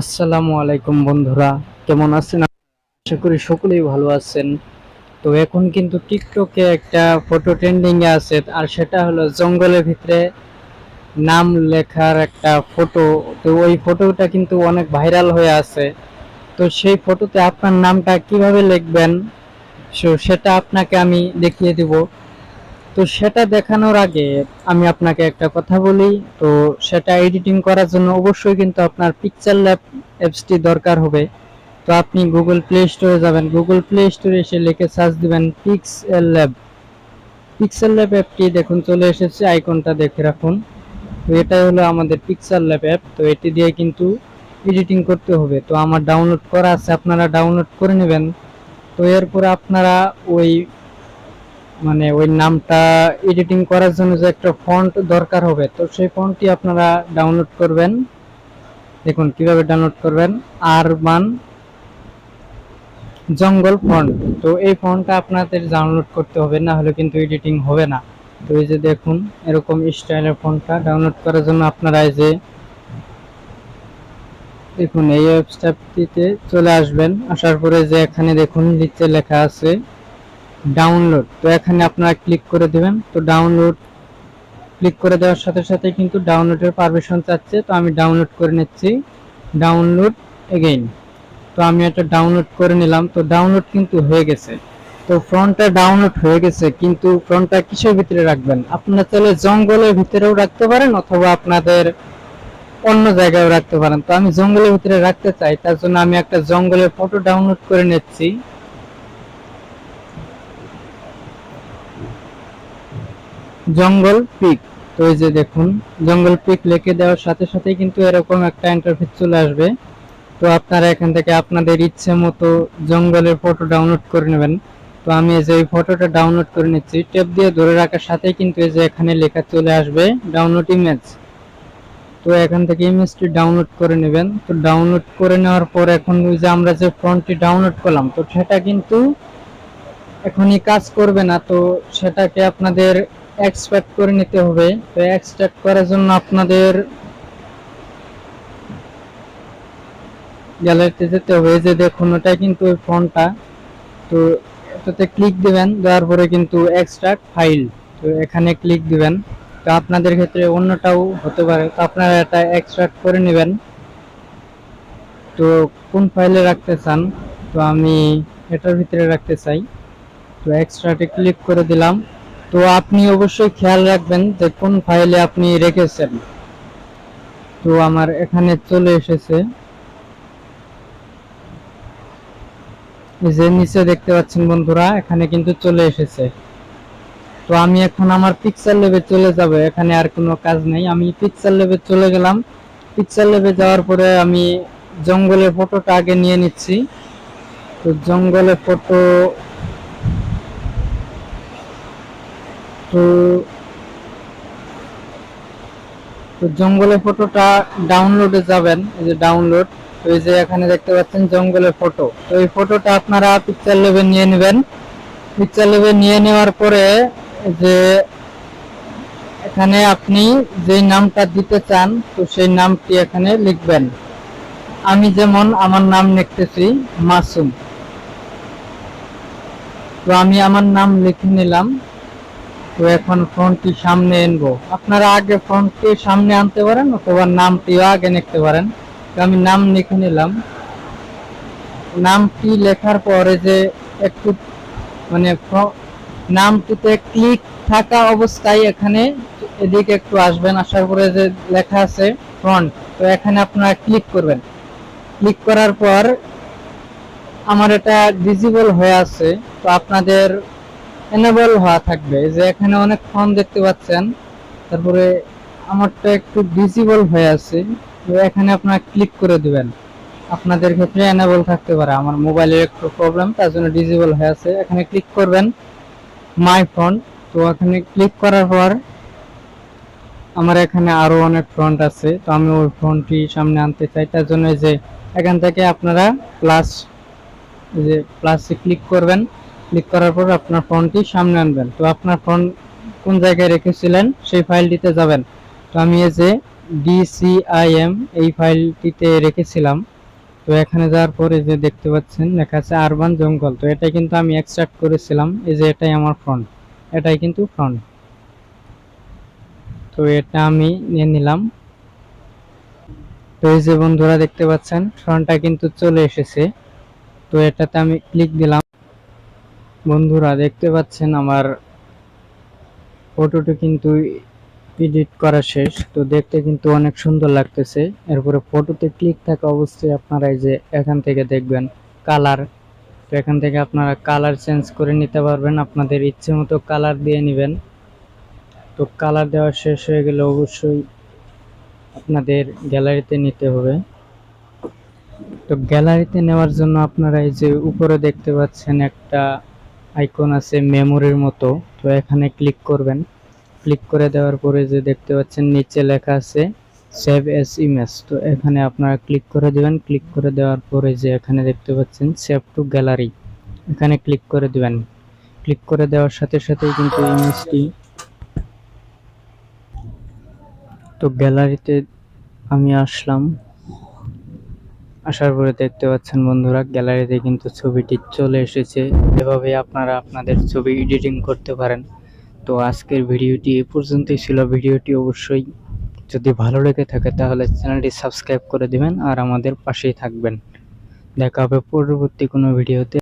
আসসালামু আলাইকুম বন্ধুরা, কেমন আছেন? আশা করি সকলেই ভালো আছেন। তো এখন কিন্তু টিকটকে একটা ফটো ট্রেন্ডিং এ আছে, আর সেটা হলো জঙ্গলের ভিতরে নাম লেখার একটা ফটো। তো ওই ফটোটা কিন্তু অনেক ভাইরাল হয়ে আছে। তো সেই ফটোতে আপনার নামটা কিভাবে লিখবেন, সেটা আপনাকে আমি দেখিয়ে দিব। তো সেটা দেখানোর আগে আমি আপনাকে একটা কথা বলি। তো সেটা এডিটিং করার জন্য অবশ্যই কিন্তু আপনার পিকচার ল্যাব অ্যাপসটি দরকার হবে। তো আপনি গুগল প্লে স্টোরে যাবেন, গুগল প্লে স্টোরে এসে লিখে সার্চ দিবেন পিক্সেল ল্যাব। পিক্সেল ল্যাব অ্যাপটি দেখুন চলে এসেছে, আইকনটা দেখে রাখুন। তো এটাই হলো আমাদের পিক্সেল ল্যাব অ্যাপ। তো এটি দিয়ে কিন্তু এডিটিং করতে হবে। তো আমার ডাউনলোড করা আছে, আপনারা ডাউনলোড করে নেবেন। তো এরপরে আপনারা ওই ওই নামটা এডিটিং করার জন্য যে একটা ফন্ট দরকার হবে, তো সেই ফন্টটি আপনারা ডাউনলোড করবেন। দেখুন কিভাবে ডাউনলোড করবেন, আর মান জঙ্গল ফন্ট। তো এই ফন্টটা আপনাদের ডাউনলোড করতে হবে, না হলে কিন্তু এডিটিং হবে না। তো এই যে দেখুন এরকম স্টাইলের ফন্টটা ডাউনলোড করার জন্য আপনারা এই যে দেখুন এই ওয়েবসাইটটিতে চলে আসবেন। আসার পরে যে এখানে দেখুন নিচে লেখা আছে ডাউনলোড, তো এখানে আপনারা ক্লিক করে দেবেন। তো ডাউনলোড ক্লিক করে দেওয়ার সাথে সাথে কিন্তু ডাউনলোডের পারমিশন চাচ্ছে। তো আমি ডাউনলোড করে নিচ্ছি, ডাউনলোড এগেইন। তো আমি এটা ডাউনলোড করে নিলাম। তো ডাউনলোড কিন্তু হয়ে গেছে। তো ফ্রন্টটা ডাউনলোড হয়ে গেছে, কিন্তু ফ্রন্টটা কিসের ভিতরে রাখবেন? আপনারা চাইলে জঙ্গলের ভিতরেও রাখতে পারেন, অথবা আপনাদের অন্য জায়গায়ও রাখতে পারেন। তো আমি জঙ্গলের ভিতরে রাখতে চাই, তার জন্য আমি একটা জঙ্গলের ফটো ডাউনলোড করে নিচ্ছি। জঙ্গল পিক। তো এই যে দেখুন জঙ্গল পিক লিখে দেওয়ার সাথে সাথে কিন্তু এরকম একটা ইন্টারফেস চলে আসবে। তো আপনারা এখান থেকে আপনাদের ইচ্ছে মতো জঙ্গলের ফটো ডাউনলোড করে নেবেন। তো আমি এই যে এই ফটোটা ডাউনলোড করে নিচ্ছি, ট্যাব দিয়ে ধরে রাখার সাথে কিন্তু এই যে এখানে লেখা চলে আসবে ডাউনলোড ইমেজ। তো এখান থেকে ইমেজটি ডাউনলোড করে নেবেন। তো ডাউনলোড করে নেওয়ার পর এখন ওই যে আমরা যে ফন্টটি ডাউনলোড করলাম, তো সেটা কিন্তু এখনই কাজ করবে না। তো সেটাকে আপনাদের এক্সট্রাক্ট করে নিতে হবে। তো এক্সট্রাক্ট করার জন্য আপনাদের গ্যালারিতে যেতে হবে। এই যে দেখুন ওটা কিন্তু ওই ফন্টটা। তো এটাতে ক্লিক দিবেন, দেওয়ার পরে কিন্তু এক্সট্রাক্ট ফাইল, তো এখানে ক্লিক দিবেন। তো আপনাদের ক্ষেত্রে অন্যটাও হতে পারে, তো আপনারা এটা এক্সট্রাক্ট করে নেবেন। তো কোন ফাইলে রাখতে চান? তো আমি এটার ভিতরে রাখতে চাই। তো এক্সট্রাক্টে ক্লিক করে দিলাম। তো আপনি অবশ্যই খেয়াল রাখবেন যে কোন ফাইলে আপনি রেখেছেন। তো আমার এখানে চলে এসেছে, এই যে নিচে দেখতে পাচ্ছেন বন্ধুরা, এখানে কিন্তু চলে এসেছে। তো আমি এখন আমার পিক্সেল ল্যাবে চলে যাব, এখানে আর কোনো কাজ নেই। আমি পিক্সেল ল্যাবে চলে গেলাম। পিক্সেল ল্যাবে যাওয়ার পরে আমি জঙ্গলের ফটোটা আগে নিয়ে নিচ্ছি। তো জঙ্গলের ফটো, তো তো জঙ্গলের ফটোটা ডাউনলোডে যাবেন, এই যে ডাউনলোড। তো এই যে এখানে দেখতে পাচ্ছেন জঙ্গলের ফটো। তো এই ফটোটা আপনারা পিক্সেল ল্যাবে নিয়ে নেবেন। পিক্সেল ল্যাবে নিয়ে নেওয়ার পরে যে এখানে আপনি যে নামটা দিতে চান, তো সেই নামটি এখানে লিখবেন। আমি যেমন আমার নাম লিখতেছি মাসুম। তো আমি আমার নাম লিখে নিলাম। তো এখন ফন্টটি সামনে আনবো। আপনারা আগে ফন্টটি সামনে আনতে পারেন, অথবা নামটিও আগে লিখতে পারেন। তো আমি নাম লিখে নিলাম। নামটি লেখার পরে যে একটু মানে নামটিতে ক্লিক থাকা অবস্থায় এখানে এদিকে একটু আসবেন, আসার পরে যে লেখা আছে ফ্রন্ট, তো এখানে আপনারা ক্লিক করবেন। ক্লিক করার পর আমার এটা ডিসেবল হয়ে আছে, তো আপনাদের এনেবল হওয়া থাকবে। যে এখানে অনেক ফন্ট দেখতে পাচ্ছেন, তারপরে আমারটা একটু ডিসেবল হয়ে আছে। তো এখানে আপনারা ক্লিক করে দিবেন। আপনাদের ক্ষেত্রে এনেবল থাকতে পারে, আমার মোবাইলের একটু প্রবলেম, তার জন্য ডিসেবল হয়ে আছে। এখানে ক্লিক করবেন মাই ফন্ট। তো এখানে ক্লিক করার পর আমার এখানে আরো অনেক ফন্ট আছে, তো আমি ওই ফন্টটি সামনে আনতে চাই। তার জন্য যে এখান থেকে আপনারা প্লাস, যে প্লাসে ক্লিক করবেন। ক্লিক করার পর আপনার ফন্টটি সামনে আনবেন। তো আপনার ফন্ট কোন জায়গায় রেখেছিলেন সেই ফাইলটিতে যাবেন। তো আমি এই যে DCIM এই ফাইলটিতে রেখেছিলাম। তো এখানে যাওয়ার পরে যে দেখতে পাচ্ছেন লেখা আছে আরবান জঙ্গল, তো এটা কিন্তু আমি এক্সট্রাক্ট করেছিলাম। এই যে এটাই আমার ফ্রন্ট, এটাই কিন্তু ফ্রন্ট। তো এটা আমি নিয়ে নিলাম। তো এই যে বন্ধুরা দেখতে পাচ্ছেন ফ্রন্টটা কিন্তু চলে এসেছে। তো এটাতে আমি ক্লিক দিলাম। বন্ধুরা দেখতে পাচ্ছেন আমার ফটোটি কিন্তু এডিট করা শেষ। তো দেখতে কিন্তু অনেক সুন্দর লাগতেছে। এরপরে ফটোতে ক্লিক থাকা অবস্থায় আপনারা এই যে এখান থেকে দেখবেন কালার। তো এখান থেকে আপনারা কালার চেঞ্জ করে নিতে পারবেন, আপনাদের ইচ্ছে মতো কালার দিয়ে নেবেন। তো কালার দেওয়া শেষ হয়ে গেলে অবশ্যই আপনাদের গ্যালারিতে নিতে হবে। তো গ্যালারিতে নেওয়ার জন্য আপনারা এই যে উপরে দেখতে পাচ্ছেন একটা আইকন আছে মেমোরির মতো, তো এখানে ক্লিক করবেন। ক্লিক করে দেওয়ার পরে যে দেখতে পাচ্ছেন নিচে লেখা আছে সেভ এস ইমেজ, তো এখানে আপনারা ক্লিক করে দিবেন। ক্লিক করে দেওয়ার পরে যে এখানে দেখতে পাচ্ছেন সেভ টু গ্যালারি, এখানে ক্লিক করে দিবেন। ক্লিক করে দেওয়ার সাথে সাথেই কিন্তু ইমেজটি তো গ্যালারিতে আমি আসলাম। আসার পরে দেখতে পাচ্ছেন বন্ধুরা গ্যালারিতে কিন্তু ছবিটি চলে এসেছে। এভাবে আপনারা আপনাদের ছবি এডিটিং করতে পারেন। তো আজকের ভিডিওটি এই পর্যন্তই ছিল। ভিডিওটি অবশ্যই যদি ভালো লেগে থাকে তাহলে চ্যানেলটি সাবস্ক্রাইব করে দিবেন আর আমাদের পাশেই থাকবেন। দেখা হবে পরবর্তী কোনো ভিডিওতে।